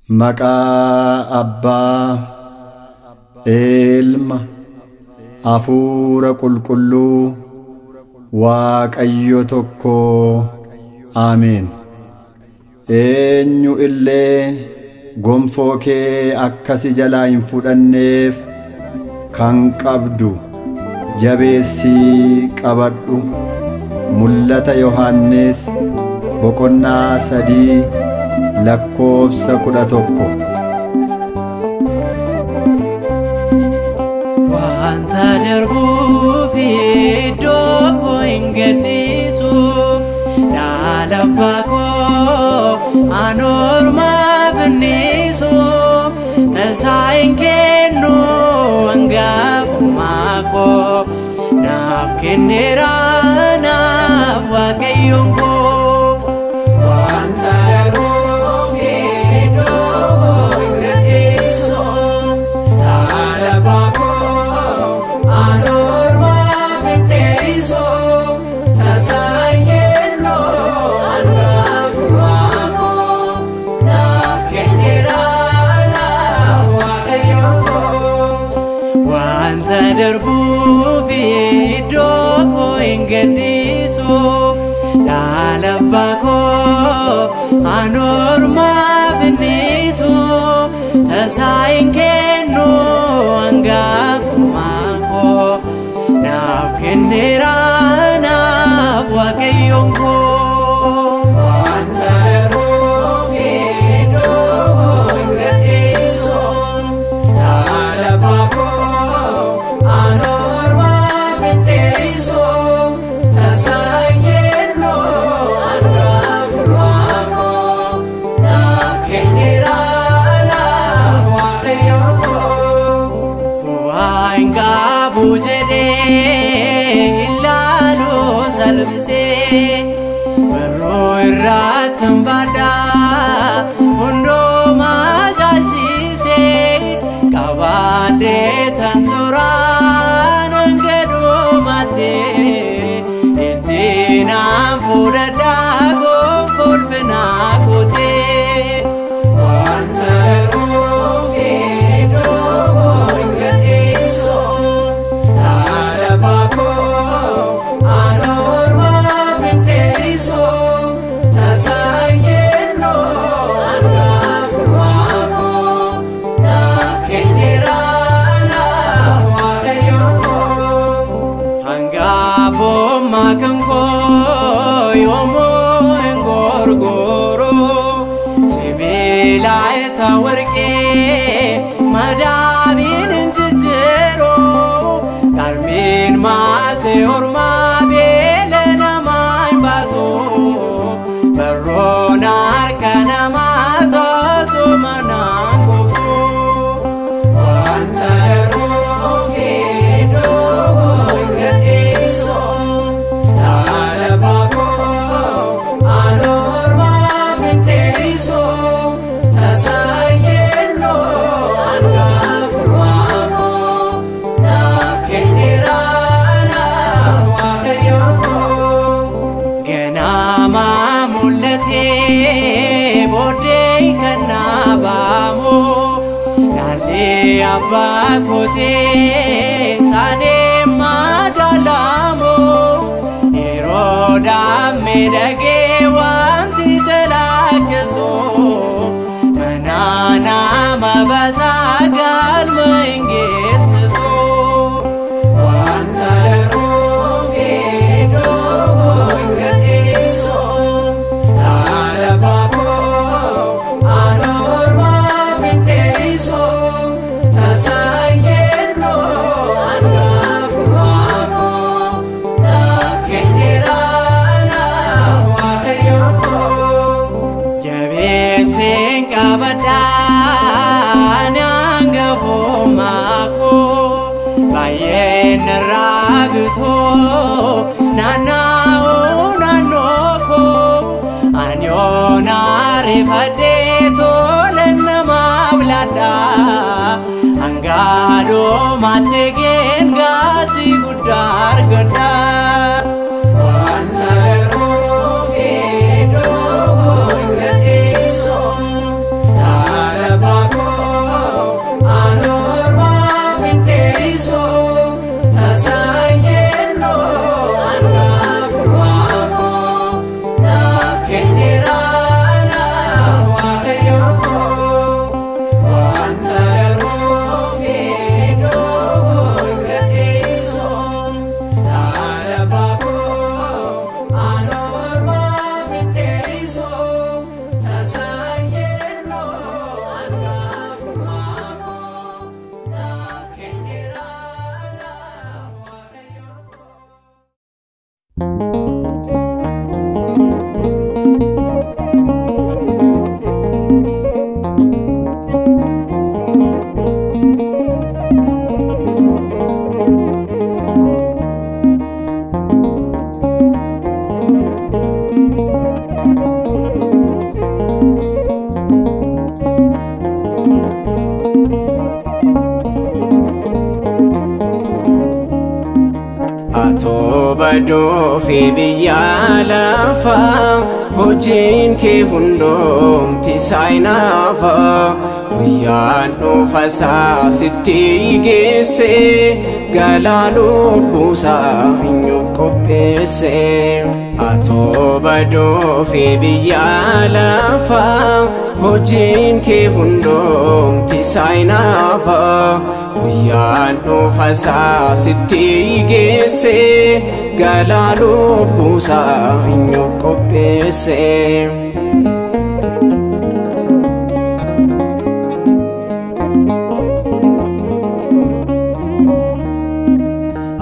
Maqaa Abbaa, Ilma, Hafuura Qulqulluu, Waaqayyo tokkoo. Ameen. Eenyu illee gonfoo kee akkasi jalaa hin fudhanneef kan qabdu jabeessii qabadhu. Mul'ata Yohannis boqonnaa 3 lakkoofsa 11. Wanta darbuu fi iddoo koo hin gadhiisu, Abbaa koo anormaaf innisu, tasaa hin kennu hangafummaa koo, naaf kenneera naaf Waaqayyoon koo. Wanta darbuu fi iddoo koo hin gadhiisu, Abbaa koo anormaaf innisu, tasaa hin kennu hangafummaa koo, naaf kenneera naaf Waaqayyoon koo. Wanta darbuu fi iddoo koo hin gadhiisu, Abbaa koo anormaaf innisu, tasaa hin kennu hangafummaa koo, naaf kenneera naaf Waaqayyoon koo. Wanta darbuu fi iddoo koo hin gadhiisu, Abbaa koo anormaaf innisu, tasaa hin kennu hangafummaa koo, naaf kenneera naaf Waaqayyoon koo. Bu'aa hin qabu jedhee ilaalu salphisee, barruu irratti hin baadhaa hundumaa caalchisee, qabaadhee tan turaan hanga dhumaatee, ittiin aan fudhadhaa gonfoo ulfinaa kootee. Wanta darbuu fi iddoo koo hin gadhiisu, Abbaa koo anormaaf innisu, tasaa hin kennu hangafummaa koo, naaf kenneera naaf Waaqayyoon koo. Hangafummaa kan koo yoomuu hin gorgoro, sibiila isa warqee madaabiin hin jijjiiru, qarmiin maasee ormaa beela namaa hin baasu, barroon harka namaa toosuma naan gobsu. Wanta darbuu fi iddoo koo hin gadhiisu, Abbaa koo anormaaf innisu, tasaa hin kennu hangafummaa koo, naaf kenneera naaf Waaqayyoon koo. Ganama mul'atee booddee kan naabamu, dhaalli abbaa kootee saanee madaalamu, yeroo miidhagee wanti jalaqqisu, mana nama basaa galma hin geessisu. Wanta darbuu fi iddoo koo hin gadhiisu, Abbaa koo anormaaf innisu, tasaa hin kennu hangafummaa koo, naaf kenneera naaf Waaqayyoon koo. Jabeesseen qabadhaa hangafummaa koo, baay'een narraa bitoo naannoo koo, ani oonaa rifadhee tolan namaaf laadhaa, hanga dhumaatti gatii guddaa argadhaa. Wanta darbuu fi iddoo koo hin gadhiisu, baduu fi biyya lafaa hojiin kee hundoomti saayinaafa guyyaan dhufasaa sitti geesse galaa lubbuusaa hin qopheesse atoo baduu fi biyya lafaa hojiin kee hundoomti saayinaafa guyyaan dhufasaa sitti geesse galaa lubbuusaa hin qopheesse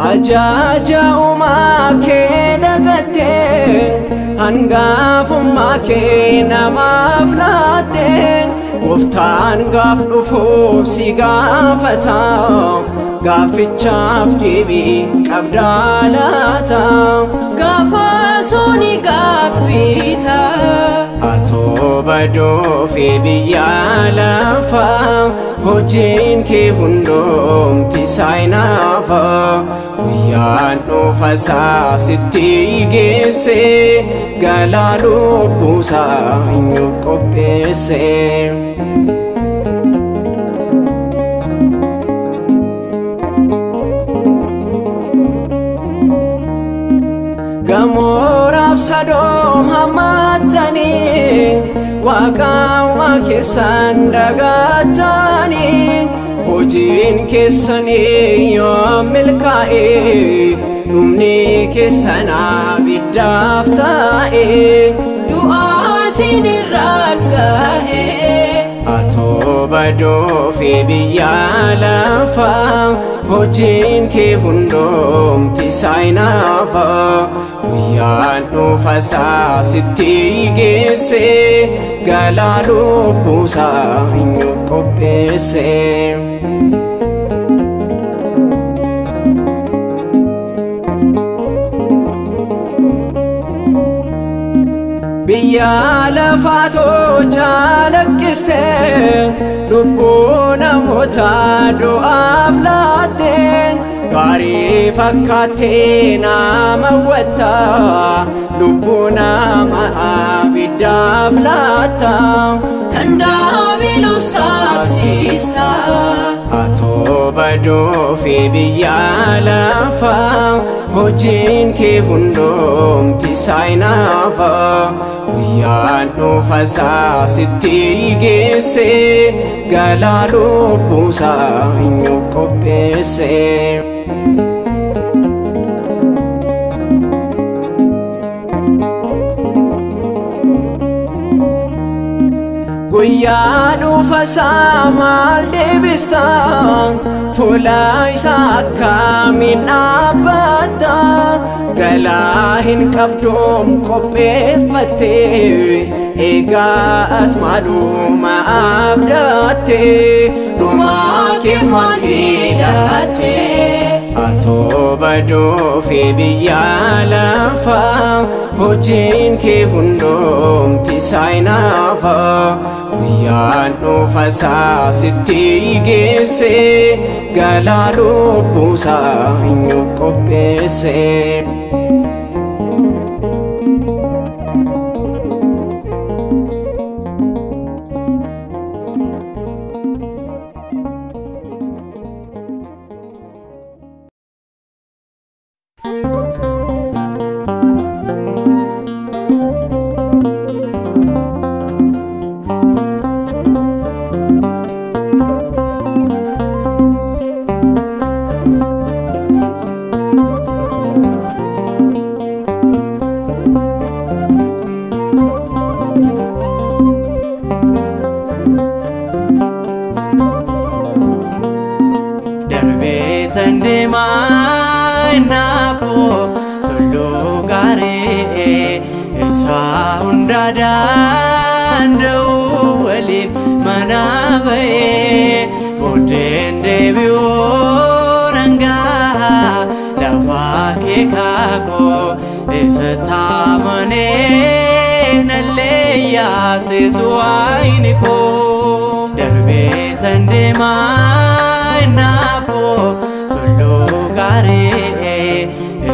ajaja uumaa kee dagatte hangaafummaa kee namaaf laatte gooftaan gaaf dhufu si gaafata gaafichaaf deebii qabdaa laata gaafa sooni gaabbiita atoo baduu fi biyya lafaa hojiin kee hundoomti saayinaafa guyyaan dhufasaa sitti geesse galaa lubbuusaa hin qopheesse gamoraaf Sodoom hammatanii waaqaawwa keessan dagaatanii hojiin keessanii yoo milkaa'e dhumni keessan abiddaaf taa'e du'aa sinirraan gahe atoo baduu fi biyya lafaa hojiin kee hundoomti saayinaafa guyyaan dhufasaa sitti geesse galaa lubbuusaa hin qopheesse biyya lafaa tochaa lakkiste lubbuu namoota du'aaf laatte gaarii fakkaattee nama watta lubbuu nama abiddaaf laatta kan daabiloos taasista atoo baduu fi biyya lafaa hojiin kee hundoomti saayinaafa guyyaan dhufasaa sitti geesse galaa lubbuusaa hin qopheesse guyyaa dhufasaa maal deebista fuula isaa akkamiin dhaabbata galaa hin qabdoom qopheeffatte eegaa ati maaluma abdatte dhumaa keef maal fidatte atoo baduu fi biyya lafaa hojiin kee hundoomti saayinaafa guyyaan dhufasaa sitti geesse galaa lubbuusaa hin qopheesse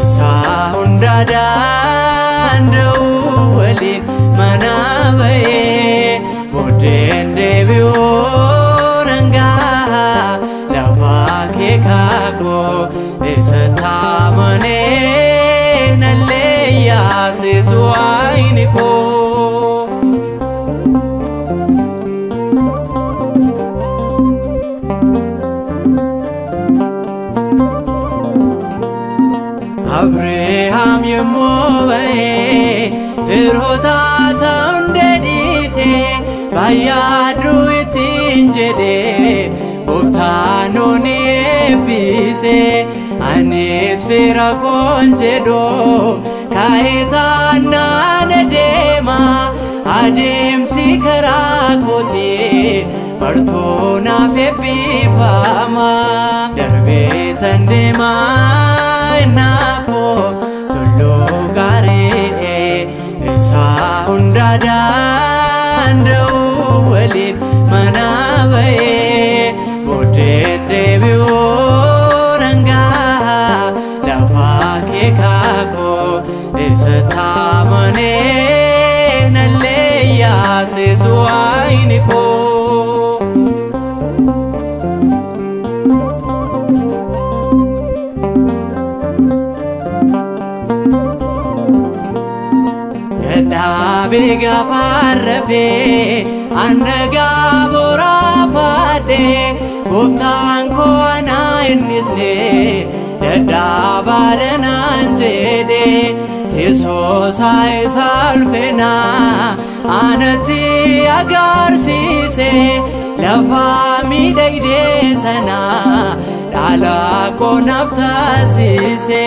Sound Boodeen deebi'uu nangaa lafaa kee kaakoo isa taamanee nallee yaasisu waayini koo. Abrahaam yemmuu ba'ee firoota ta'uun bayyaaduu ittiin jedhee gooftaan nuuni eebbise. Anis fira koon jedhoo ka'ee taanaan adeema. Adeemsi karaa kootee bartoo naaf eebbifama. Darbee tan deemaa naafoo tulluu gaarii isaa hunda danda'u waliin mana ba'ee. Boodeen deebi'uu nangaa lafaa kee kaakoo isa taamanee nallee yaasisu waayini koo. Dadhabee gaafa rafee annagaa boraafaadhee gooftaan koo anaa innisne dadhabaadha naan jedhee. Teessoo isaa ulfinaa anatti agarsiise. Lafaa miidhagdee sanaa dhalaa koo naaf taasise.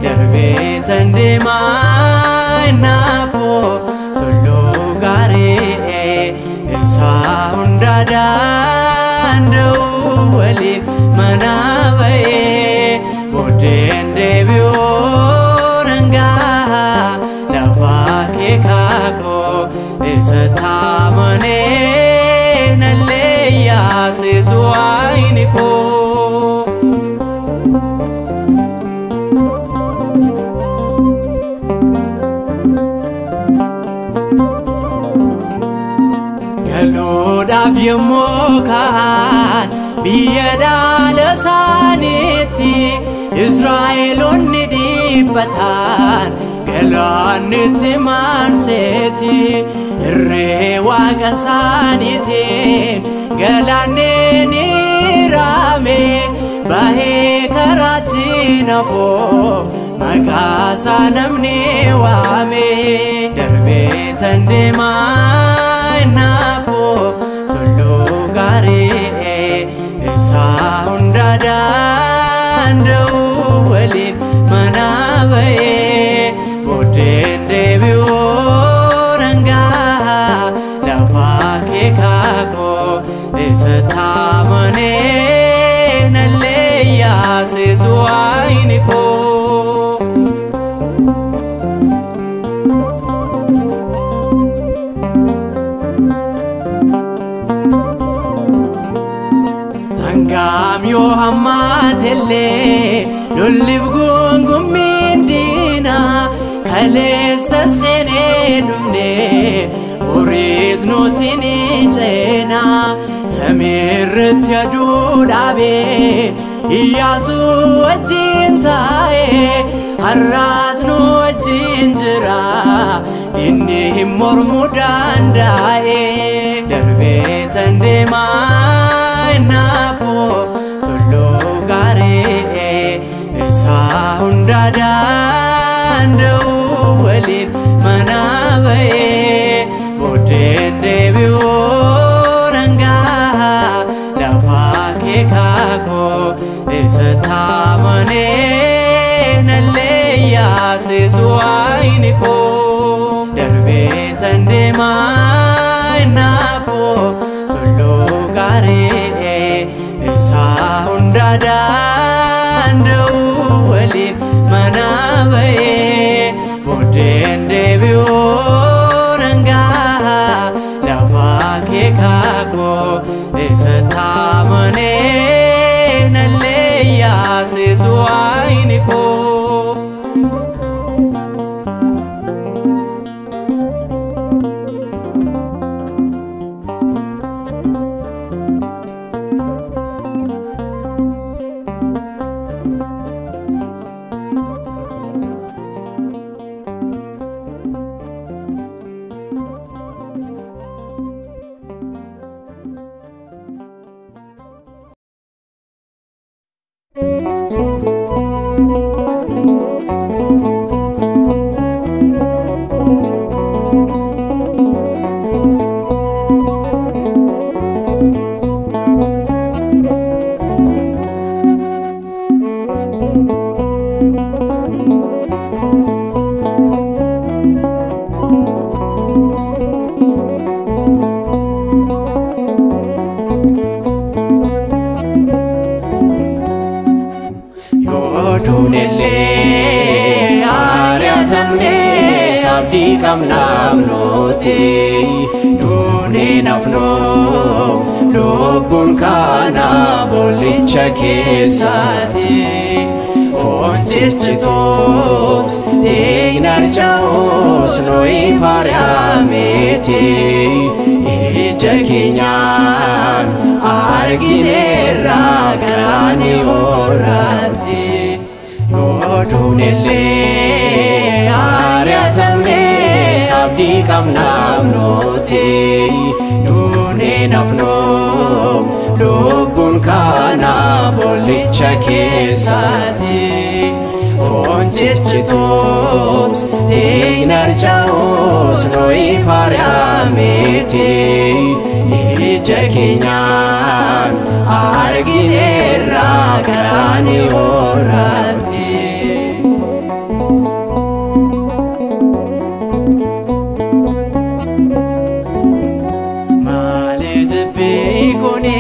Darbee tan deemaa naafoo tulluu gaarii isaa hunda danda'u waliin mana ba'ee. Boodeen deebi'uu nangaa lafaa kee kaakoo isa taamanee nallee yaasisu waayini koo. Galuudhaaf yemmuu ka'an biyya dhaala isaaniitti Israa'eloonni dhiibbatan galaannitti marseeti. Irree waaqa isaaniitiin galaanni ni raame. Bahee karaatti nafoo maqaa isaa namni waame. Darbee tan deemaa naafoo tulluu gaarii isaa hunda danda'u waliin mana ba'ee. Boodeen deebi'uu nangaa lafaa kee kaakoo isa taamanee nallee yaasisu waayini koo. Hangam yoo hammaatellee lolliif gungumiin diinaa kaleessa seenee dhufnee boriis nuti ni ceenaa. Samiirratti aduu dhaabee Iyyaasuu wajjin taa'ee har'aas nu wajjin jira inni hin mormuu danda'ee. Darbee tan deemaa naafoo tulluu gaarii isaa hunda danda'u waliin mana ba'ee. Boodeen deebi'uu nangaa lafaa kee kaakoo isa taamanee nallee yaasisu waayini koo. Darbee tan deemaa naafoo tulluu gaarii isaa hunda danda'u waliin mana ba'ee. Boodeen deebi'uu nangaa lafaa kee kaakoo isa taamanee nallee yaasisu waayini koo. duunellee ari'atamne sabdii qabnaaf nuti duunee nafnu lubbuun kana boollicha keessatti foon ciccituus dhiigni harca'us nuyi faaryameeti ija keenyaan argineerra garaan horratti yoo duunellee ari'atamne sabdii qabnaaf nuti duunee nafnu lubbuun kana boollicha keessatti foon ciccituus dhiigni harca'us nuyi faaryameeti ija keenyaan argineerra garaan horratti maaliif beekone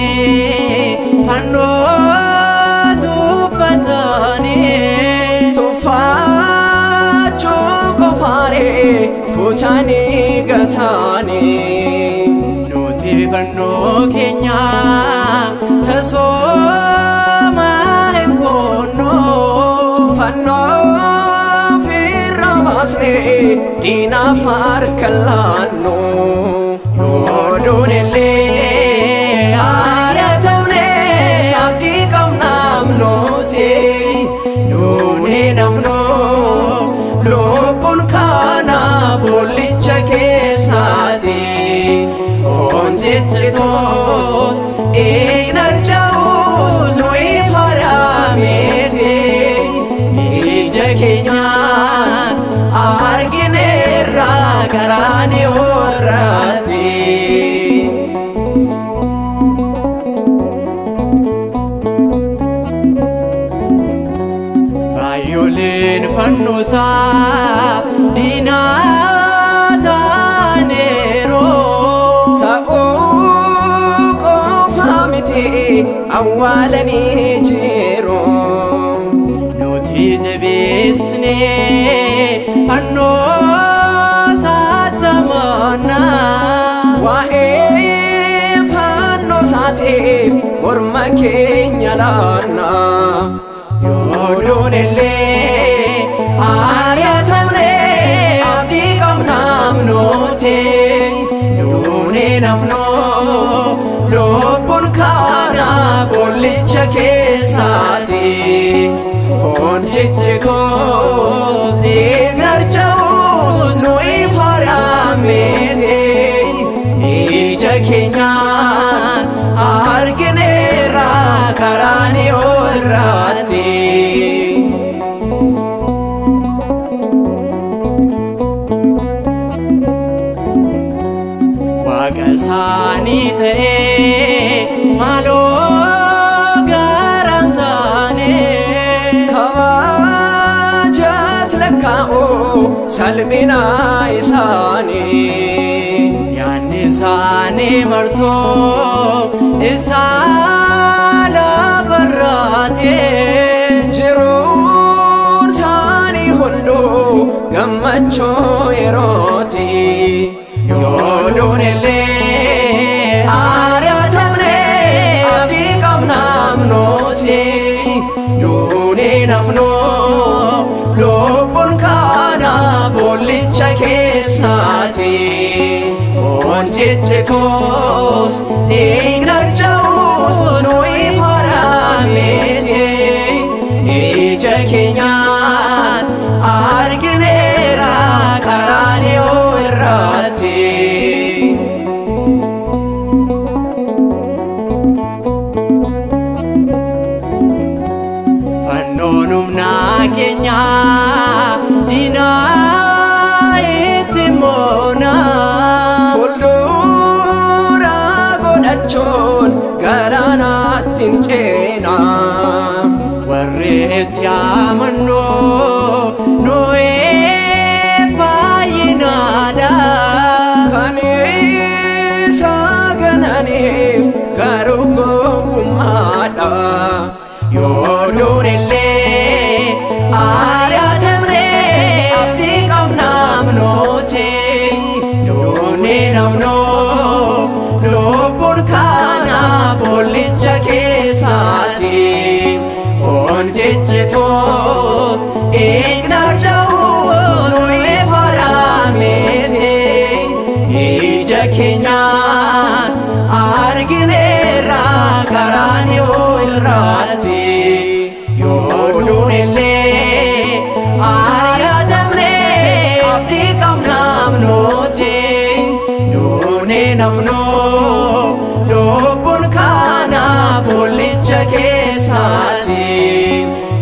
fannoo tuffatanii tuffachuu qofaaree kutanii gatanii nuti fannoo keenya tasooma hin koonnu fannoo firra baasnee diinaaf harka laannu yoo duunellee ari'atamne sabdii qabnaaf nuti duunee nafnu lubbuun kana boollicha keessatti foon ciccituus dhiigni harca'us nuyi faaryameeti ija keenyaan argineerra garaan horratti baay'ooleen fannosaa diinaa taaneero ta'uu qofa miti awwaalanii jiru nuti jabeessinee fannoo saatamanaa waa'ee fannoo isaatiif morma keenya laannaa yoo duunellee ari'atamne abdii qabnaaf nuti duunee nafnu lubbuun kana boollicha keessatti foon ciccituus dhiigni harca'us nuyi faaryameeti ija keenyaan argineerra garaan horratti waaqa isaanii ta'ee maaloo garaan isaanii kabajaat lakkaa'u salphina isaanii yaanni isaanii martoo isaa lafarraate jiruun isaanii hunduu gammachuu yerooti yoo duunellee ari'atamne abdii qabnaaf nuti duunee nafnu lubbuun kana boollicha keessatti foon ciccituus dhiigni harca'us nuyi faaryameeti ija keenyaan argineerra garaan horratti fannoon humnaa keenya diinaa itti moona fuuldura godhachuun galaanaatti hin ceena warri itti amannu nuyi baay'inaadha kan isa gananiif garuu gowwummaadha yoo duunellee keenyaan argineerra karaanioo irraati yoo duunillee ari'atamnee abdii qabnaam nuti duunee nafnoo lubbuun kana boollicha keessaati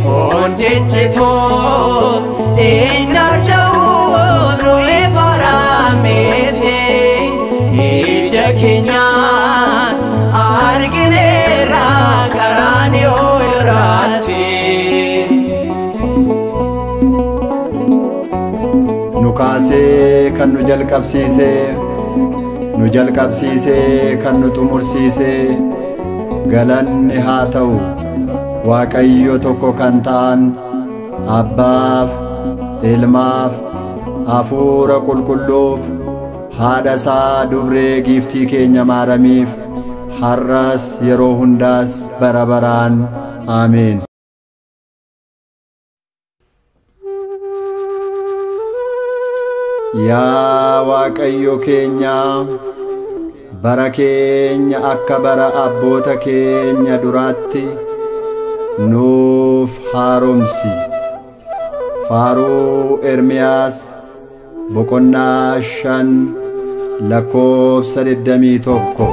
foon ciccitoo eenyarja'uu nuyi faraamete ija keenyaan argineerra karaanioo irraati. Nu kaasee kan nu jalqabsiisee kan nu xumursiisee galanni haa ta'u Waaqayyo tokko kan ta'an Abbaaf Ilmaaf Hafuura Qulqulluuf haadha isaa dubree giiftii keenya Maaramiif har'as yeroo hundaas bara baraan Ameen. Yaa Waaqayyo keenya bara keenya akka bara abboota keenya duraatti nuuf haaromsi. Faaruu Ermiyaas boqonnaa 5 lakkoofsa 21.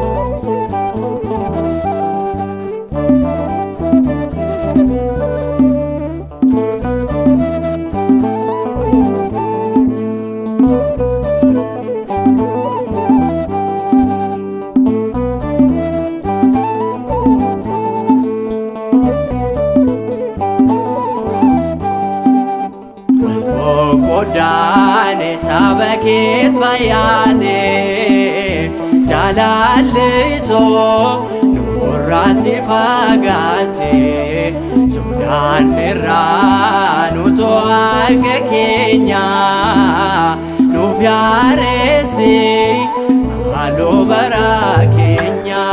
Goddaane sabakeet bayaate jaalallisoo nurraatti fagaate sodaanirraa nuto akka keenya nuuf yaareessi maaloo bara keenya.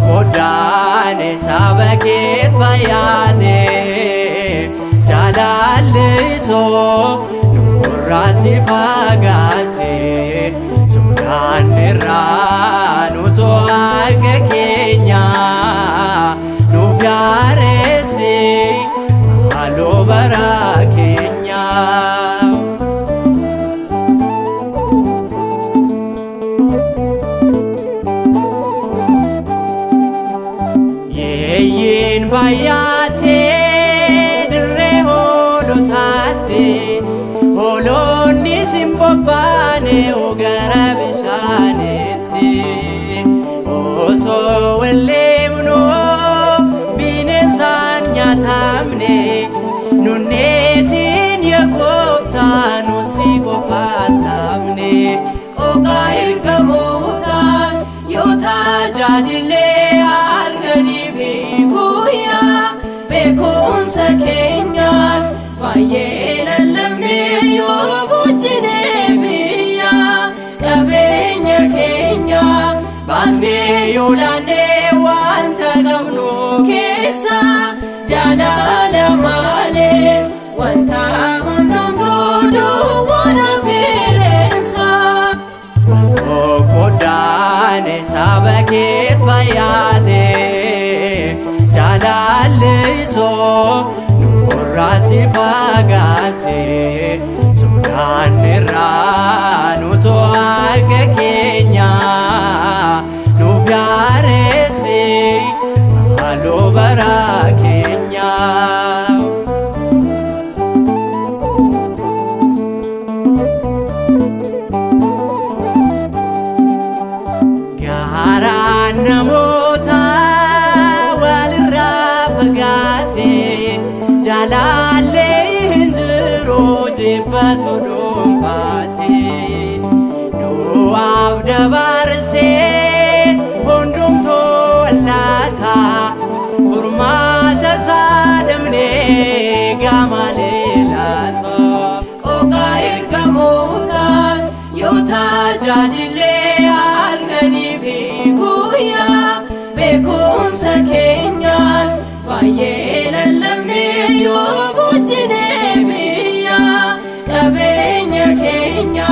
Goddaane sabakeet bayaate jaalallisoo nurraatti fagaate sodaanirraa nuto akka keenya nuuf yaareessi maaloo bara keenya. Yeeyyiin baay'atee hoolonni simbobbaane gara bishaanetti osoo walleemnu bineensaan nyaatamne nunneesiin yaa gooftaa nusi qofaatamne. Qooqaa ergamootaan yoo tajaajillee halkanii fi guyyaa beekumsa keenyaan baay'ee lallabnee yoo guddinee biyya qabeenya keenya baasnee yoo laannee wanta qabnu keessa jaalala malee wanta hundumtuu duwwaadha fireensa. Goddaane sabakeet bayaate jaalallisoo nurraatti fagaate sodaanirraa nuto akka keenya nuuf yaareessi maaloo bara keenya. Gaaraan namoota walirraa fagaate jaalallee hindiroo jibbatu dhuunfaate du'aaf dabarsee hundumtuu wallaata furmaata isaa dhabnee gaamalee laata. Qooqaa ergamootaan yoo tajaajillee halkanii fi guyyaa beekumsa keenyaan baay'ee lallabnee yoo guddinee biyya qabeenya keenya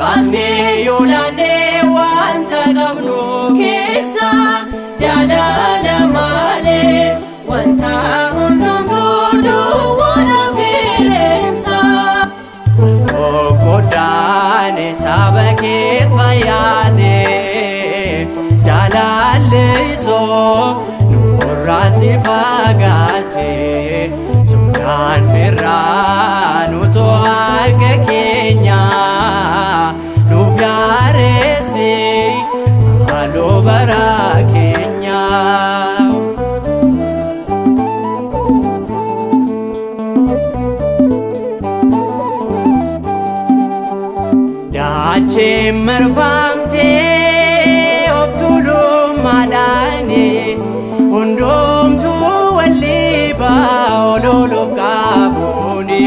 baasnee yoo laannee keessa jaalala malee wanta hundumtuu duwwaadha fireensa. Goddaane saba keet bayaate jaalallisoo nurraatti fagaate sodaan irraa nuto akka keenya nuuf yaareesse maaloo bara keenya. Daacheen marfamtee of tuulummaadhaani hundumtuu walii baa'ololuuf qabuuni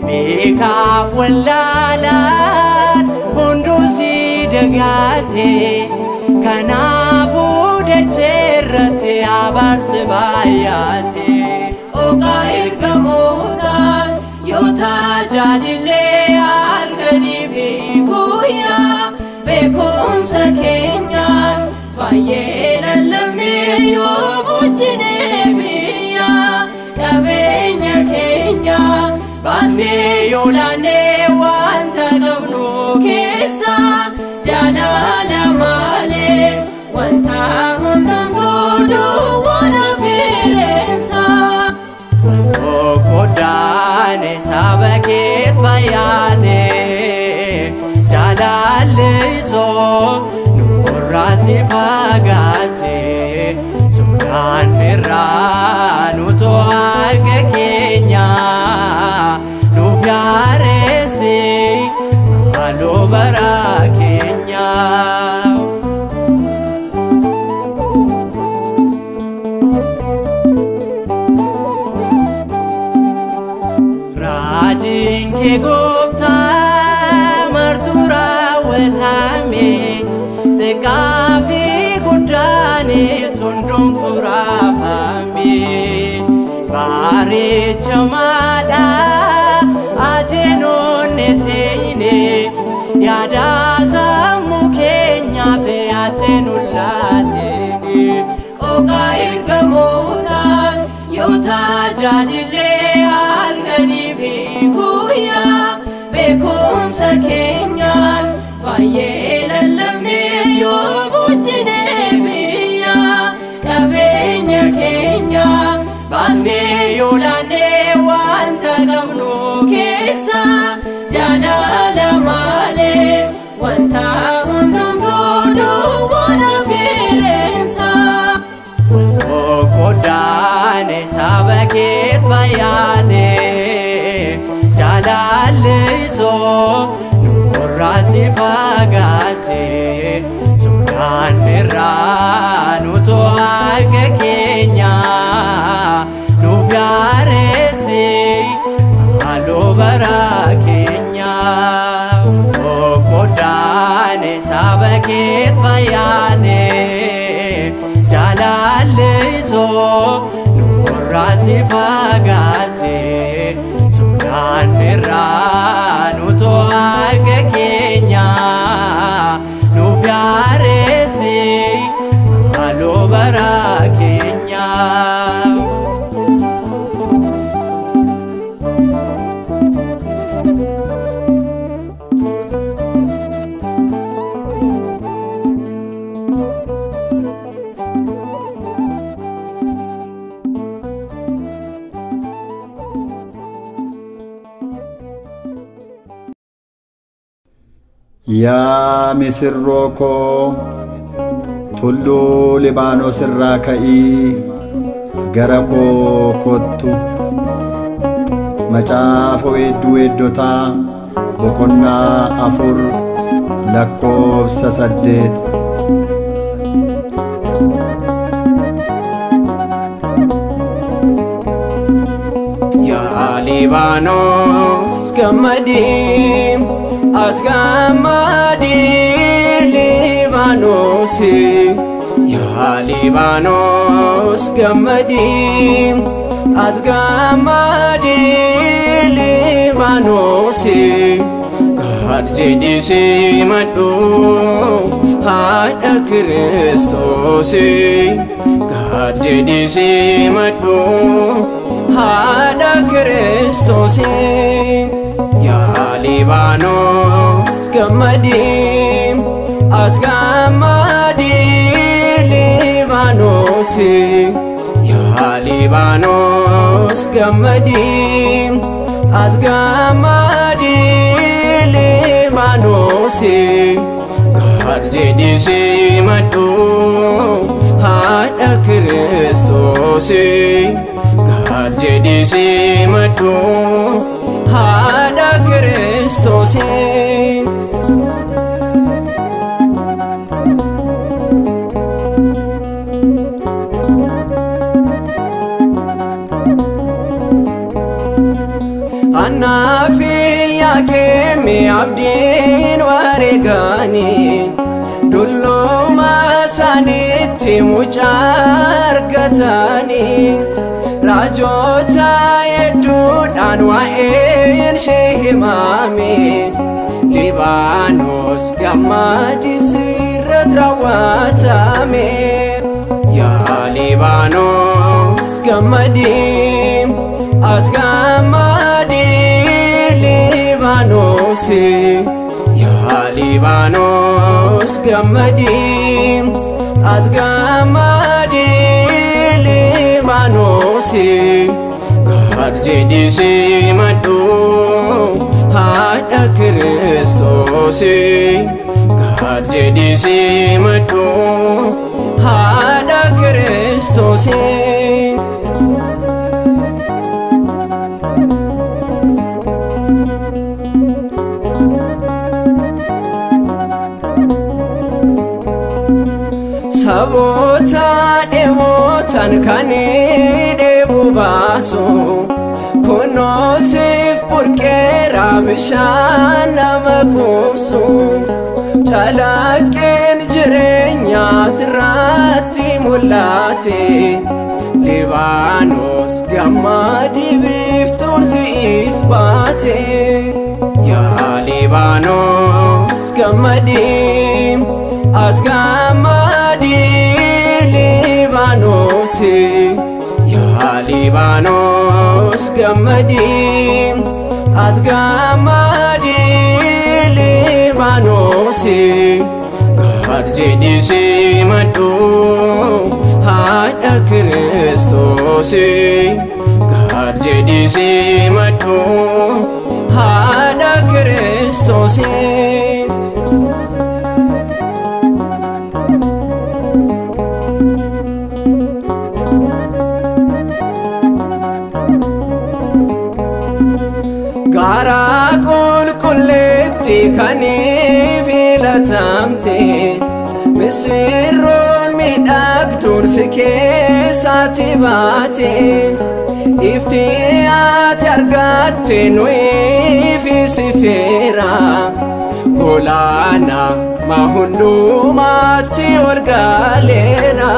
beekaaf wallaalaan hunduu si dagaate kanaafuu dacheerratti abaarsi baay'ate. Qooqaa ergamootaan yoo tajaajillee halkanii fi guyyaa beekumsa keenyaan baay'ee lallabnee yoo bulchinee biyya qabeenya keenya baasnee yoo laannee wanta qabnu keessa jaalala malee wanta hundumtuu duwwaadha fireensa. Goddaane saba keet bayaate jaalallisoo nurraatti fagaate sodaan irraa nuto akka keenya nuuf yaareesse maaloo bara keenya. Raajiin kee gooftaa martuu raawwatame xiqqaa fi guddaanis hundumtuu raafame bareecha maadhaa ateen onne seeyne yaada sammuu keenyaaf ateen ullaate. Qooqaa ergamootaan yoo tajaajillee halkanii fi guyyaa beekumsa keenyaan baay'ee lallabnee yoo bulchinee biyya qabeenya keenya baasnee yoo laannee wanta qabnu keessa jaalala malee wanta hundumtuu duwwaadha fireensa. Goddaane saba keet bayaate jaalallisoo nurraatti fagaate sodaan irraa nuto akka keenya nuuf yaareesse maaloo bara keenya. Goddaane saba keet bayaate jaalallisoo nurraatti fagaate sodaan irraa nuto akka keenya nuuf yaareesse maaloo bara keenya. Yaa misirroo koo tulluu Libaanos irraa ka'ii gara koo kottu macaafa weedduu weeddotaa boqonnaa 4 lakkoofsa 8. Yaa Libaanos gammadii at gammadii Libaanos yaa Libaanos gammadii at gammadii Libaanos gad jedhisi madhu haadha Kiristoosii gaar jedhisii maddu haadha Kiristoosii yaa Libaanos gammadii at gammadii Libaanosii yaa Libaanos gammadii at gammadii Libaanosii gaar jedhisii maddu haadha Kiristoosii gaar jedhisii maddu haadha Kiristoosii Annafi yaakemi abdiin wareegani dulluma isaaniitti mucaa argatani raajota hedduudhaan waa'een ishee himame Libaanos gammadii sirratti raawwatame yaa Libaanos gammadii at gammadii Libaanosii yaa Libaanos gammadii at gammadii Libaanosii gaar jedhisii maddu haadha Kiristoosii gaar jedhisii maddu haadha Kiristoosii saboota dhimootaan kan dheebu baasu kunoo siif burqeera bishaan nama quubsu calaqqeen jireenyaa sirratti mul'ate Libaanos gammadii biiftuun siif baate yaa Libaanos gammadii at gammadii Libaanosii yaa Libaanos gammadii at gammadii Libaanosii gaar jedhisii maddu haadha Kiristoosii gaar jedhisii maddu haadha Kiristoosii gaara qulqulleetti kan filatamte misirroon miidhagduun si keessatti baate ifti ati argatte nuyiif si feera golaana ma hundumaatti ol gaaleera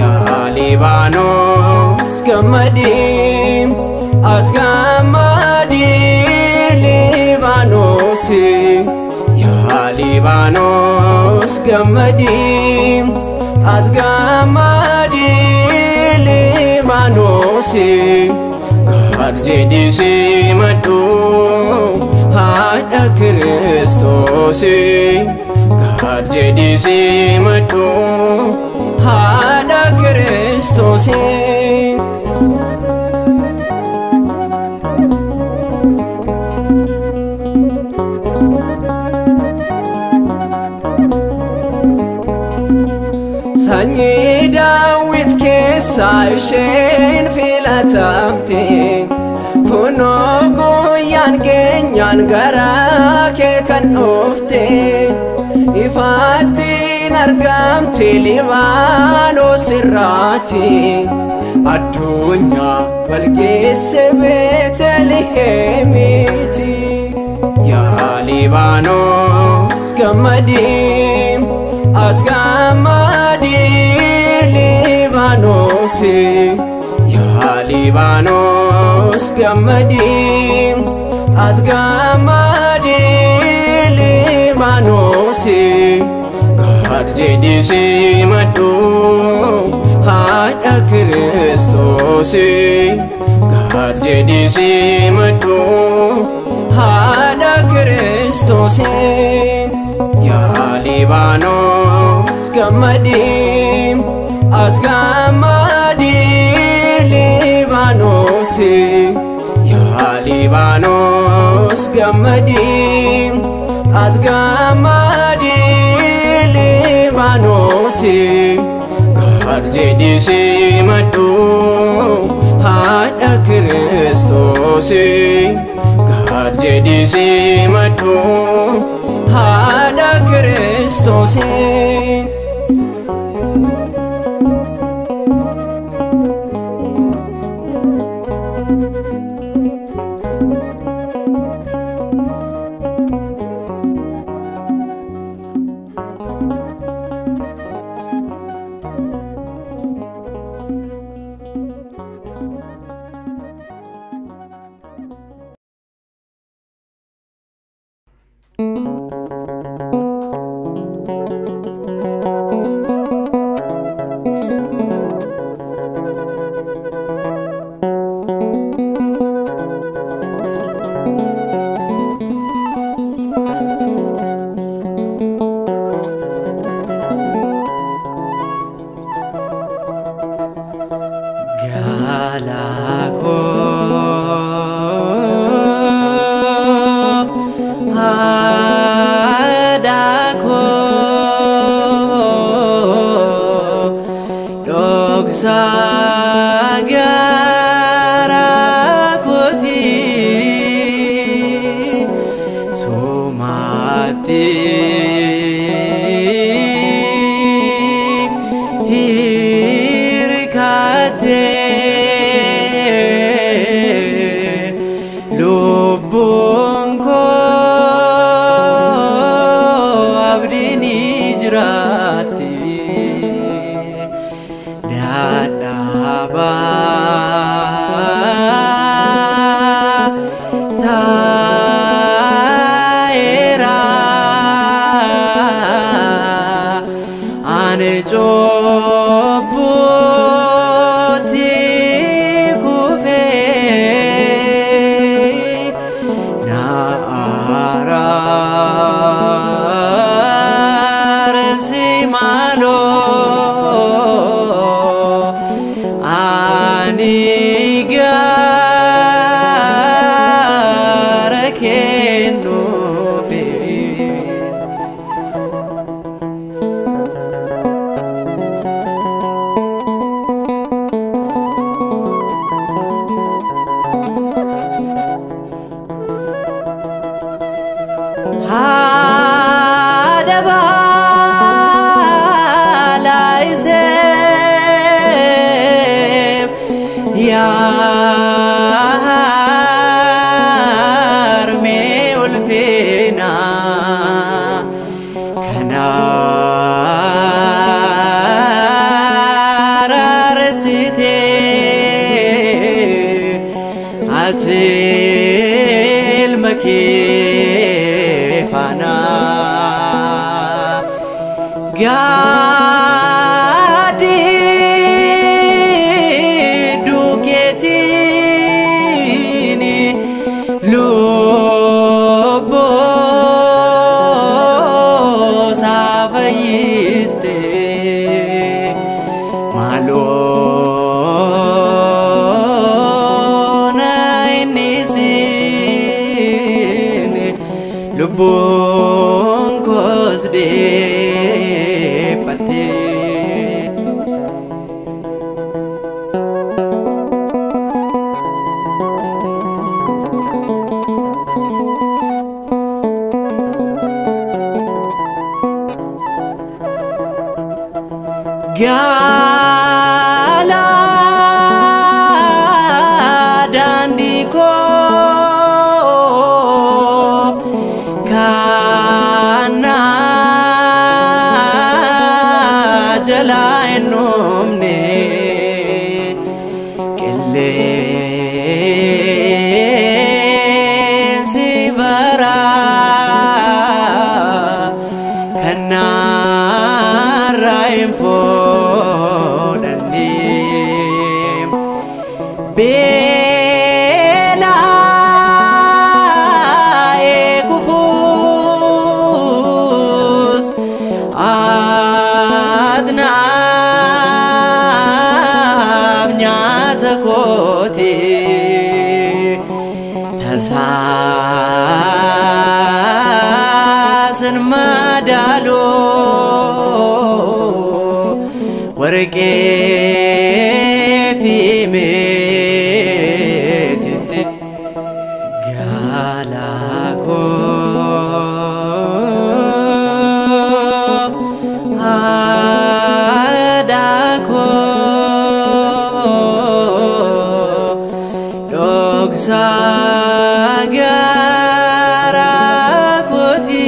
yaa Libaanos gammadii at gammadii Libaanosii yaa Libaanos gammadii at gammadii Libaanosii gaar jedhisii maddu haadha Kiristoosii gaar jedhisii maddu haadha Kiristoosii sanyii Daawit keessaa isheen filatamte kunoo guyyaan keenyaan gara kee kan dhufte ifaattiin argamte Libaanos irraati addunyaa walgeesse Beetelihemiti yaa Libaanos gammadii at gammadii Libaanosii yaa Libaanos gammadii at gammadii Libaanosii gaar jedhii maddu haadha Kiristoosi gaar jedhii maddu haadha Kiristoosi yaa Libaanos gammadii at gammadii Libaanosi yaa Libaanos gammadii at gammadii Libaanosi gaar jedhii maddu haadha Kiristoosi gaar jedhii maddu haadha Kiristoosi. Kana godhanne beela'ee kufuus adnaaf nyaata kooti tasaasin madaaloo warqee fi meetitti gaalakoo haadakoo dhoksaa garaa kooti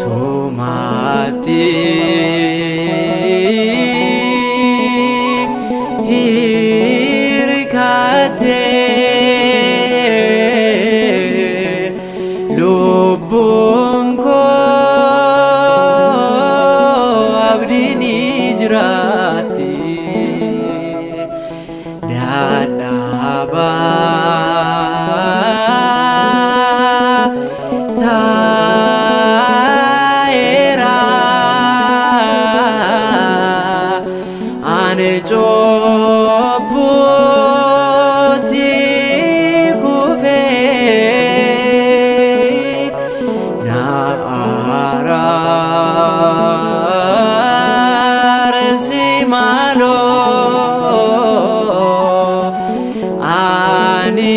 somaatti hirkattee lubbuun koo abdiin jiraatti dadhabaa taa'eera ani cobbuutti kufee na araarsi maaloo ani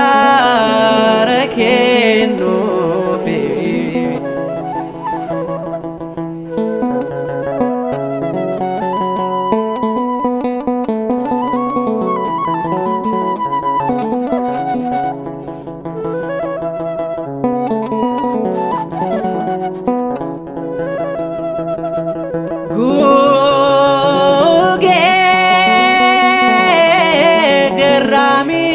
gaara kennuufi gugee garraamii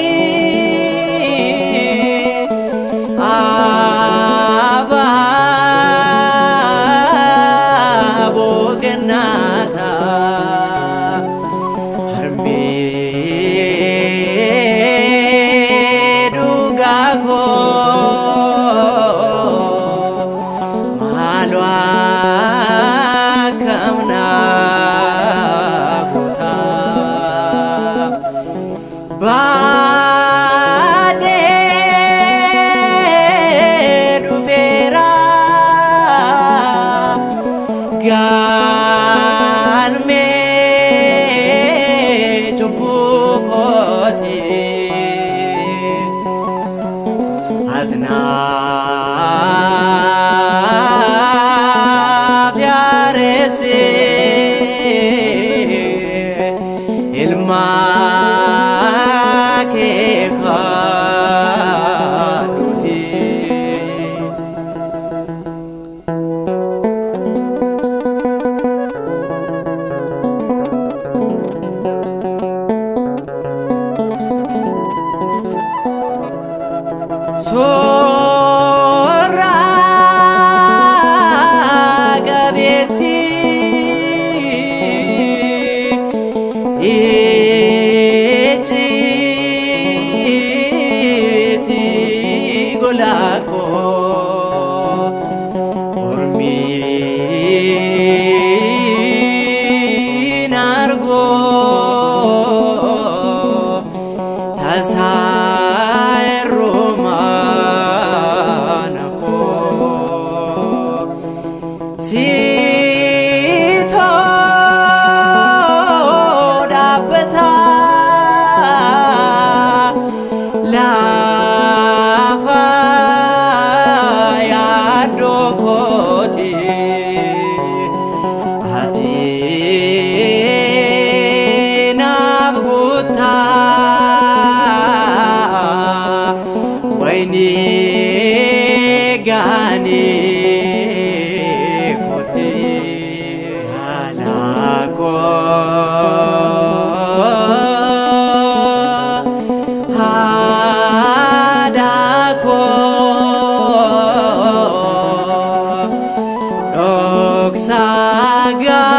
abaaboo gannaata harmee dhugaa koo maaloo akkamnaa gootaa baadhee dhufeera galmee cubbuu kooti adnaaf yaareesse ilmaa kee kadhuuti soorraa qabeetti ijjiiti golaakoo ormiin argoo tasaa erromaana koo siitoo dhaabbataa lafa yaaddoo kooti ati naaf guutaa wayni gaanii kooti sagara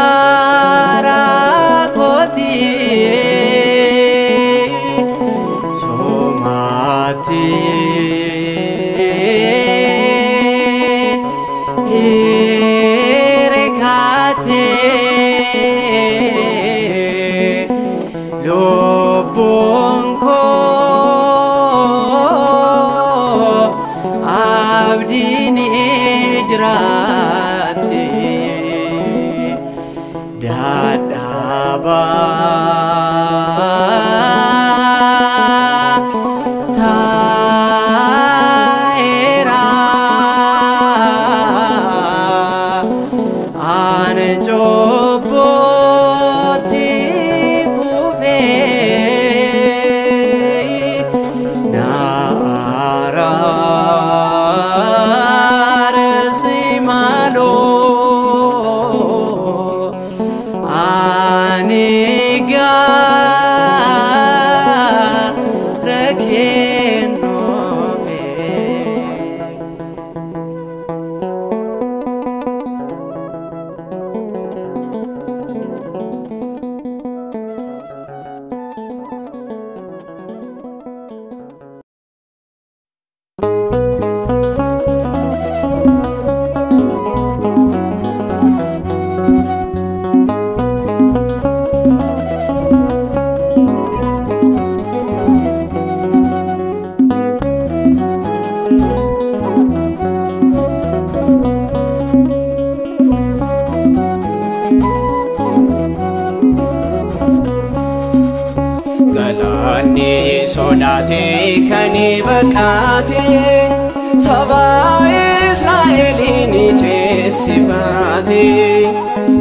koti somati hirekate lobonko abdini jirati dadaba taera anjoboti kuve nara Solate kani bakate saba Israelini jesifate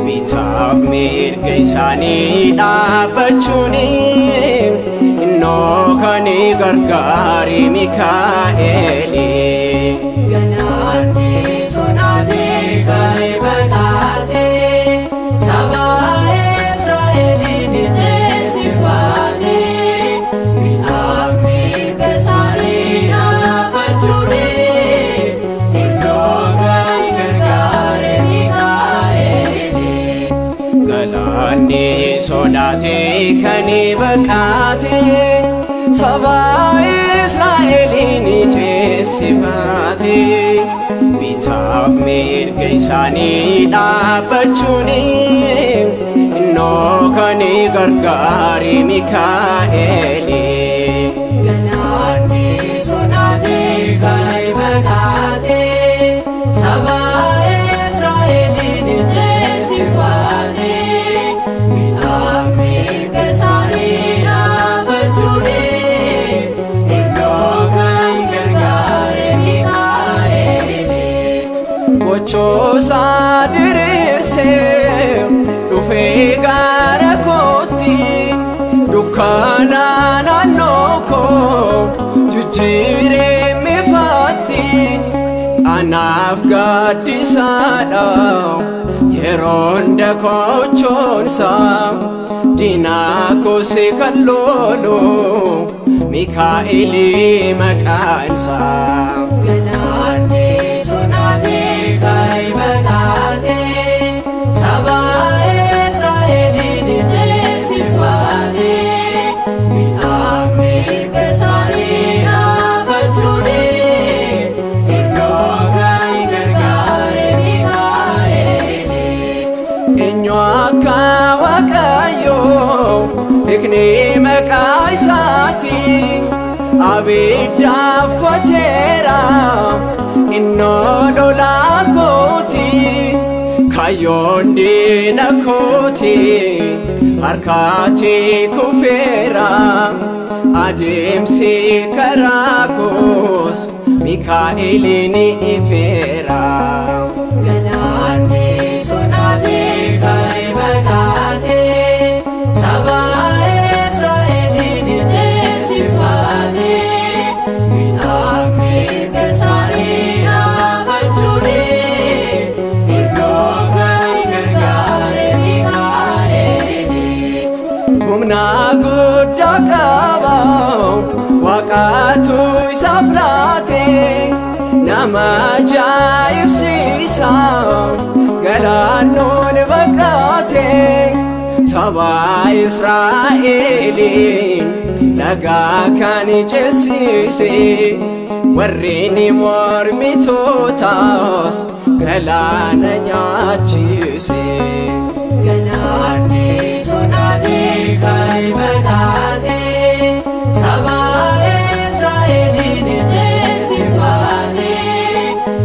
bitaf mirga isani dhaabachuni inno kani gargari Mikaeli ganani solate kani bakate saba Israelini jesifate Solate kani bakate saba Israelini jesifate bitaf mirga isani dhaabachuni inno kani gargari Mikaeli ganani solate kani bakate saba Israelini jesifate Gochosa dirirse dhufe gara koti dukana nanoko jujire mifati anaf gadisada yeronda kochonsa dinako se kallolo Mikaeli makansa ganani solate kani bakate saba Israelini jesifate bitaf mirga sari dhaabachuni inno kan gargare Mikaeli enyo akka Waaqayyo ikni maqaisati abidda fatera inno lola koti kayondi nakoti harkati kufera ademsi karakos Mikaelini ifera ganani solate kani bakate saba Israelini jesifate bitaf mirga sari dhaabachuni inno kan gargare Mikaeli humna gudda qaba waqatu isaflate nama jaibsisa galaannoon baqatee saba Israa'eliin nagaa kan ceesise warreen mormitootaas galaana nyaachise. Galaanni sodaatee kan baqatee saba Israa'eliin ceesifatee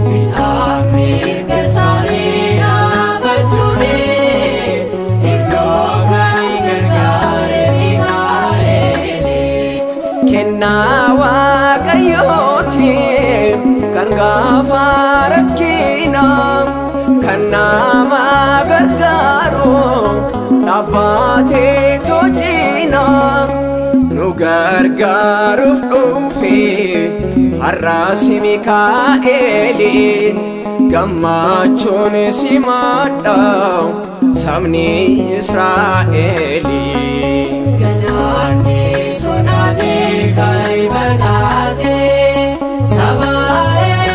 bitaaf mirga isaanii dhaabachuun iddoo kan gargaare Mikaa'el. Kennaa Waaqayyooti kan gaafa rakkinaa kan nama gargaaru dhaabbatee tolchinaa nu gargaaruuf dhufe har'as Mikaa'eliin gammachuun simadha sabni Israa'eliin. Galaanni sodaatee kan baqatee saba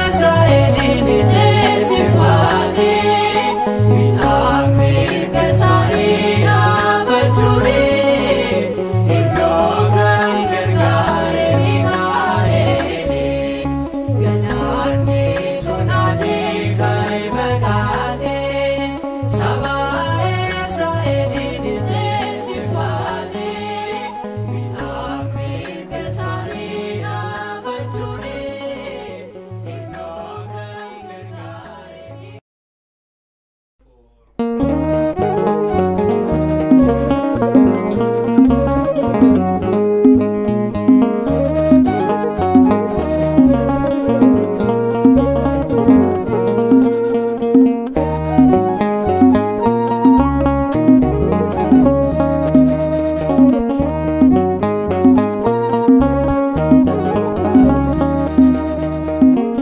Israa'eliin ceesifatee bitaaf mirga isaanii dhaabachuun iddoo kan gargaare Mikaa'el. Galaanni sodaatee kan baqatee saba Israa'eliin ceesifatee bitaaf mirga isaanii dhaabachuun iddoo kan gargaare.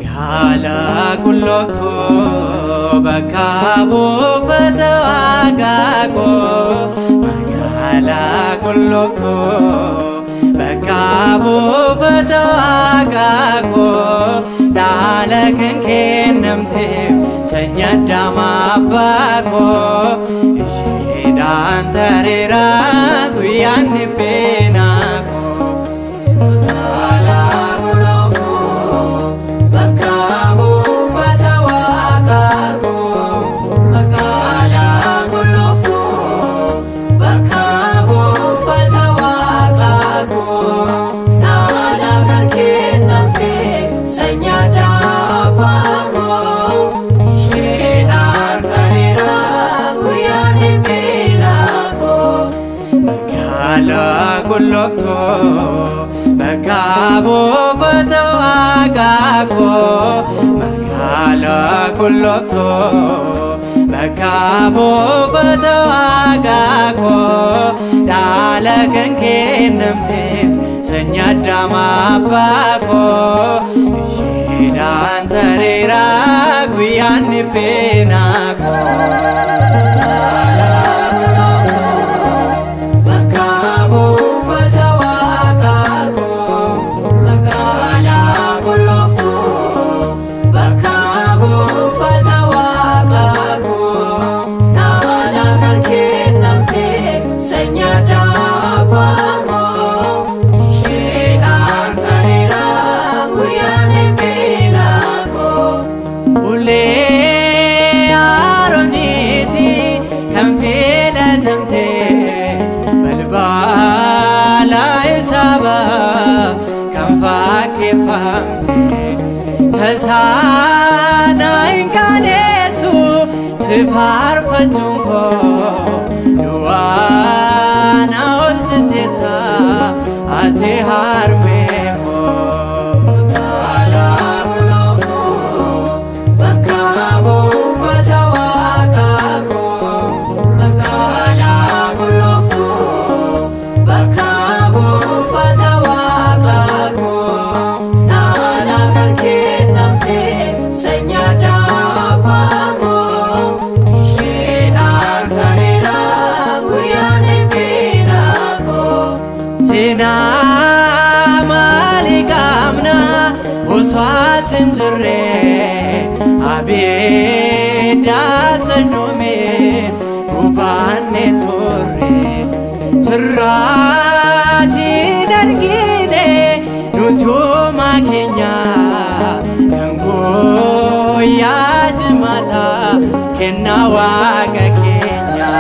Yaala qullooftuu bakka buufata Waaqaa koo. Yaala qullooftuu bakka buufata Waaqaa koo. Dhaala kan kennamteef sanyii Addaam abbaa koo. Isheedhaan tareera guyyaan dhibbeenaa koo. Yaala qullooftuu bakka buufata Waaqaa koo. Yaala qullooftuu bakka buufata Waaqaa koo. Dhaala kan kennamteef sanyii Addaam abbaa koo. Isheedhaan tareera guyyaan dhibbeenaa koo. Ulee Arooniiti kan filatamtee balbala isaaf kan fakkeeffamtee tasaana hin qaanessu si faarfachuun koo du'aa na oolchiteetta ati harmee koo. Seenaa barbaanne turre sirraatiin argine nuti uumaa keenya kan guyyaa jimaata kennaa waaqa keenya.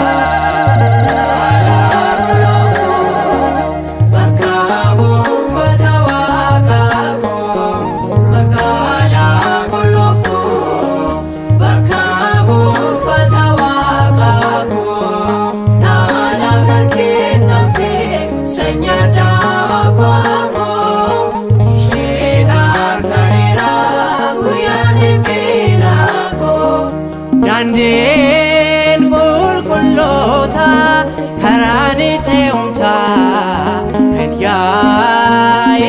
Dandeen qulqulloota karaan ce'umsa kan Yaaqoob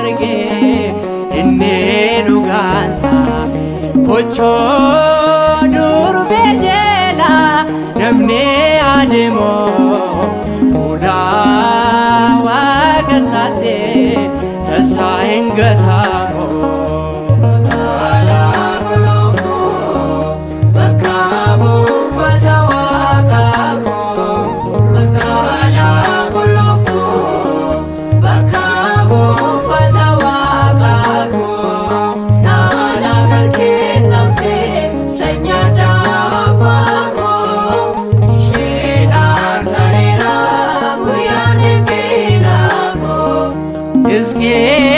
argee inni dhugaansa kochoo durbee jeela namni adeemoo fuula waaqa isaatti tasaa hin gatamu.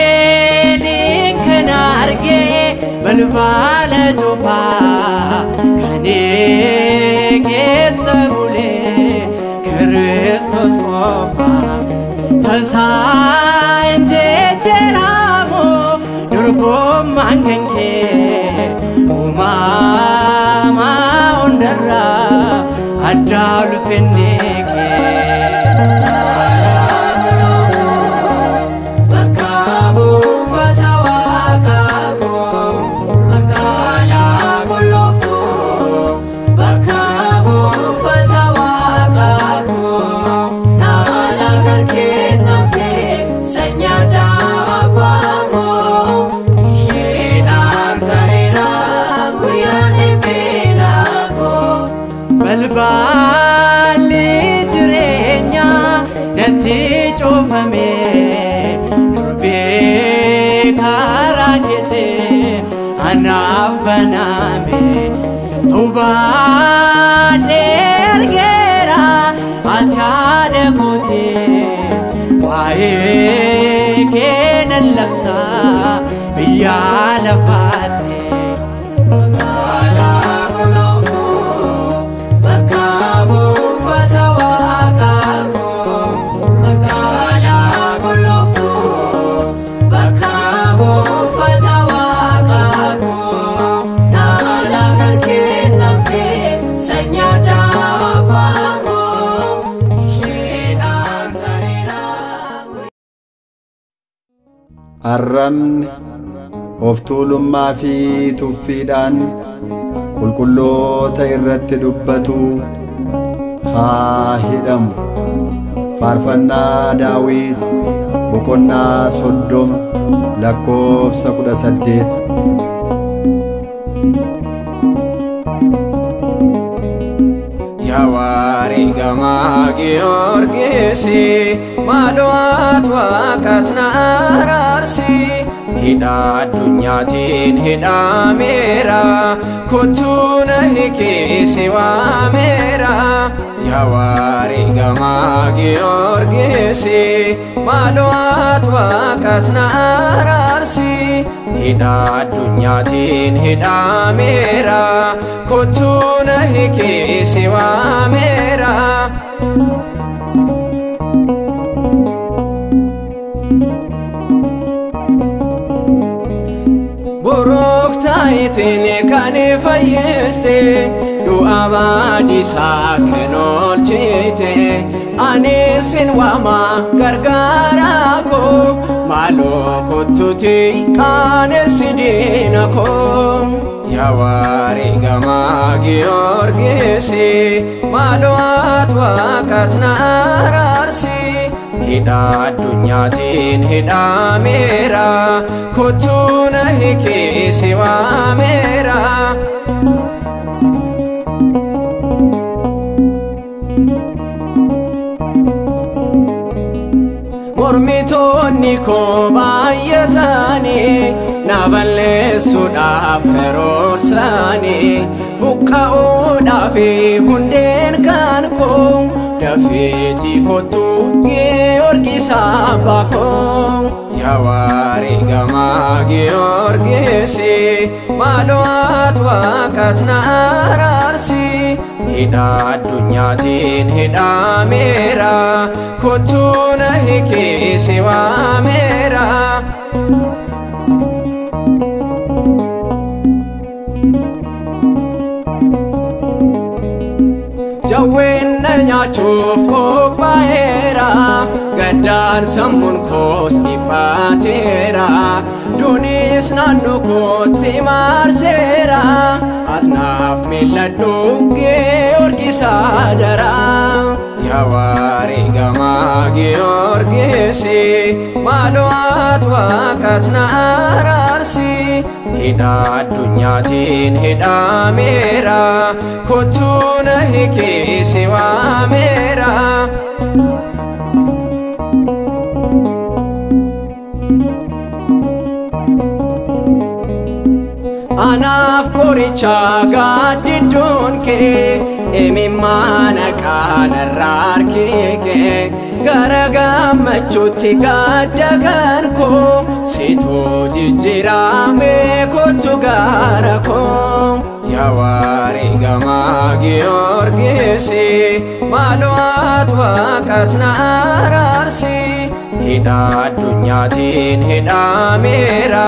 Iskeeliin kan argee balbala cufaa kan keessa bulee Kiristoos qofa tasaa hin jijjiiramu durbummaan kan kee uumamaa hundarraa addaa ulfinni kee. Balballi jireenyaa natti cufame durbee karaa keetiin anaaf baname hubaadhee argeera ati haadha kootee waa'ee kee nan labsaa biyya lafaatti. Arrabni of tuulummaa fi tuffiidhaan qulqulloota irratti dubbatu haa hidhamu. Faarfannaa Daawit boqonnaa 30 lakkoofsa 18. Yawaarigama Giyoorgisi maaloo waaqat na araarsi hidha addunyaatiin hidhameera kottuu na hiikisi waameera. Yawaarigama Giyoorgisi maaloo waaqat na araarsi hidha addunyaatiin hidhameera kottuu na hiikisi waameera. Borooktaayitiin kan fayyiste du'a baadisaa kan oolchite ani sin waama gargaara koo maaloo kottuuti qaanessi diina koo. Yawaarigama Giyoorgisi maaloo waaqat na araarsi hidha addunyaatiin hidhameera kottuu na hiikisi waameera. koo baay'atanii na balleessuudhaaf karoorsanii buqqa'uudhaaf hundeen kan koo dafeetii kottu Giyoorgis abbaa koo yaa wareegamaa Giyoorgis maaloo ati waaqatti na araarsi hidha addunyaatiin hidhameera kottu na hiikii si waameera. Jawween na nyaachuuf qophaa'eera gaddaan sammuun koos dhiphateera duunis naannoo kootti maarseera ati naaf mil'adhu Giyoorgis daraa yaa wareegamaa Giyoorgis maaloo ati waaqatti na araarsi hidha addunyaatiin hidhameera kottu na hiikii si waameera. Anaaf qoricha gaaddidduun kee imimmaan qaanarraa harkee gara gammachuutti gadda kan koo situ jijjiirame kottu gara koo yaa wareegamaa Giyoorgis maaloo ati waaqatti na araarsi hidha addunyaatiin hidhameera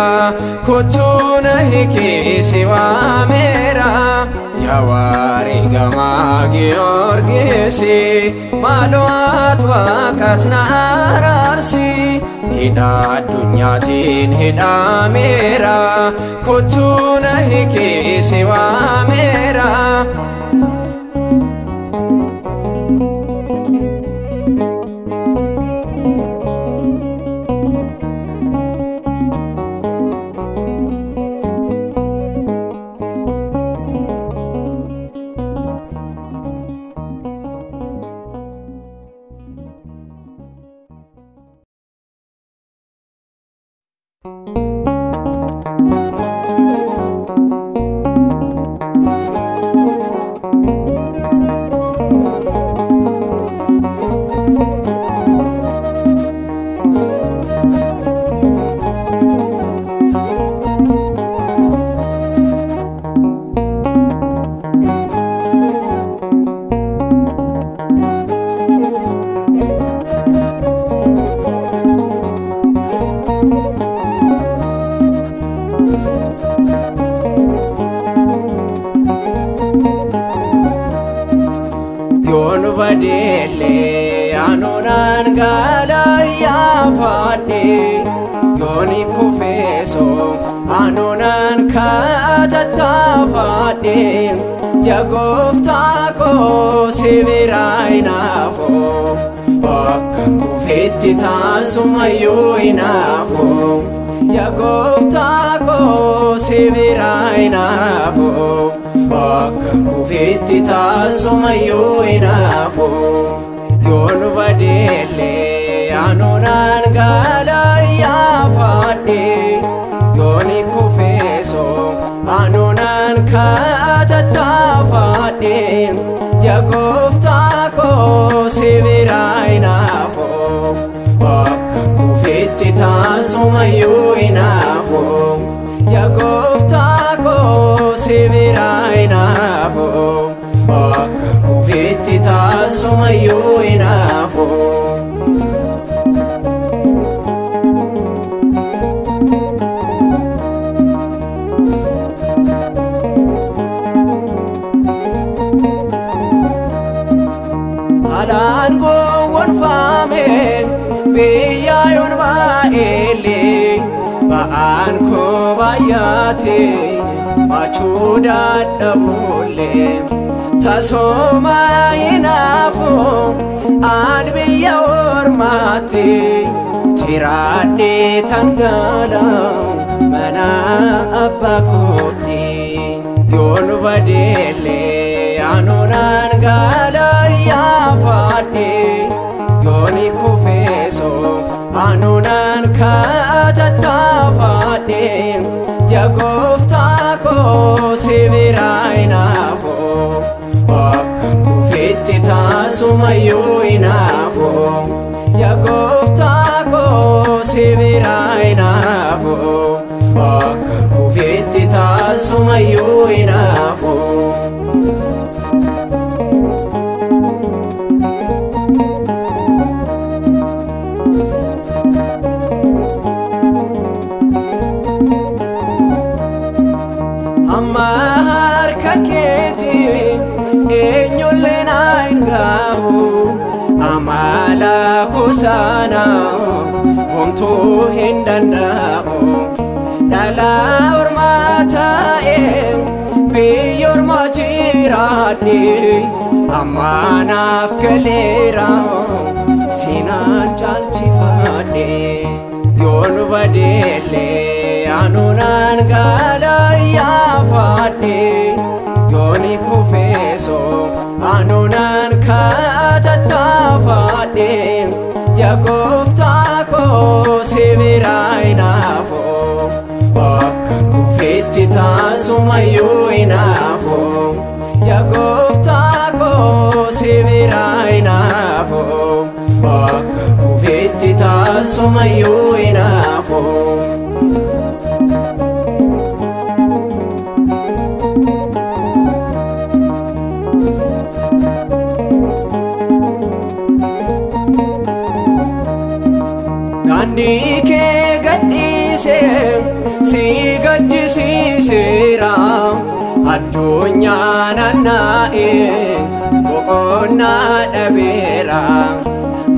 kottu na hiikii si waameera yaa wareegamaa Giyoorgis maaloo ati waaqatti na araarsi hidha addunyaatiin hidhameera kottu na hiikii si waameera. badele anonan galaya fadde yoni kufeso anonan katata fadde ya gofta ko sibirainafo bakkan kufetti tasumayo inafo ya gofta ko sibirainafo bakkan kufetti tasumayo inafo yon badele anonan galaya fadde yoni kufeso anonan katata fadde ya gofta ko sibirainafo bakkan kufetti tasumayo inafo ya gofta ko sibirainafo bakkan kufetti tasumayo inafo alan go won fame biya yon ba ele ba an ko bayate machuda dabule tasoma inafo an biya ormate tirade tangala mana abakoti yon badele anonan galaya fadde yoni kufeso anunan katattafadhe ya gooftaa koo si biraa hinaafu akkan kufetti taasumayyuu hinaafu ya gooftaa koo si biraa hinaafu akkan kufetti taasumayyuu hinaafu amma harka keetiin eenyulleen hin ga'u amala kusaana homtuu hin danda'u dhala ormaa ta'een biyya ormaa jiraadhe amma naaf galeera sinaan caalchifadhe yoon badeellee anunan galayyafadhe yooni kufeeso anunan katattafadhe ya gooftaa koo si biraa hinaafu akkan kufetti taasumayyuu hinaafu ya gooftaa koo si biraa hinaafu akkan kufetti taasumayyuu hinaafu daandii kee gadhiise si gaddisiiseera addunyaa naanna'e boqonnaa dhabeera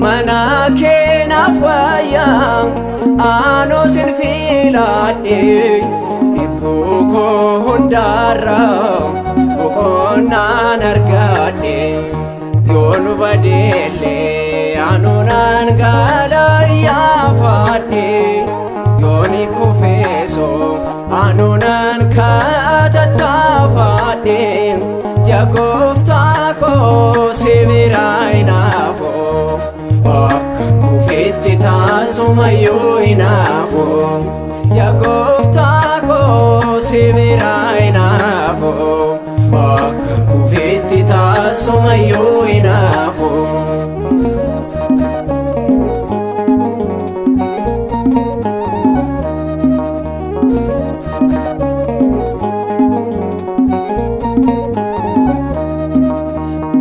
mana kee naaf wayyaa anoo sin filadhe dhibbuu koo hundaarra boqonnaan argadhe yoon badeellee anunan galayyafadhe yooni kufeeso anunan katattafadhe ya gooftaa koo si biraa hinaafu akkan kufetti taasumayyuu hinaafu ya gooftaa koo si biraa hinaafu akkan kufetti taasumayyuu hinaafu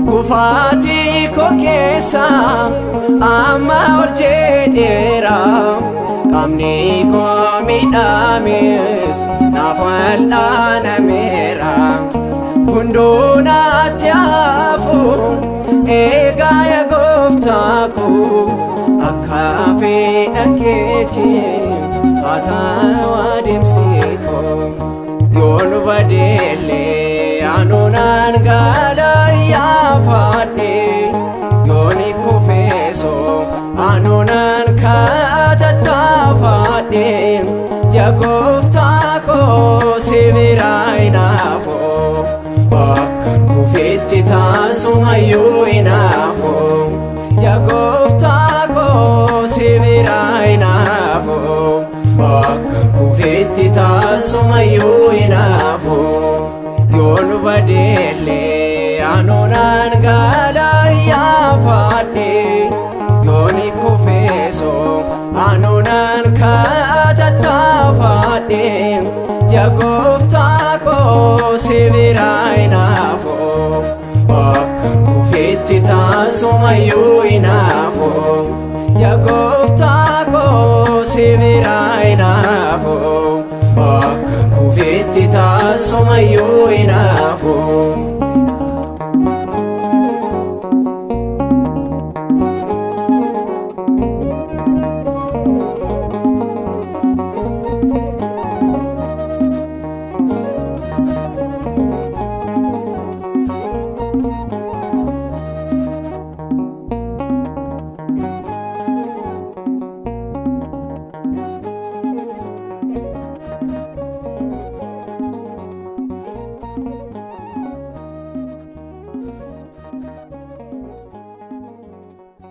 kufaatii koo keessa amma ol jedheera qaamni koo midhaames naaf wal'aanameera hunduu naatti hafu eegaa ya gooftaa koo akka fedha keetiin haa ta'u adeemsi koo yoon badeellee anunan galayyafadhe yooni kufeeso anunan katattafadhe ya gooftaa koo si biraa hinaafu akkan kufetti taasumayyuu hinaafu ya gooftaa koo si biraa hinaafu akkan kufetti taasumayyuu hinaafu yoon badeellee anunan galayyafadhe yooni kufeeso anunan katattafadhe ya gooftaa koo si biraa hinaafu akkan kufetti taasumayyuu hinaafu ya gooftaa koo si biraa hinaafu akkan kufetti taasumayyuu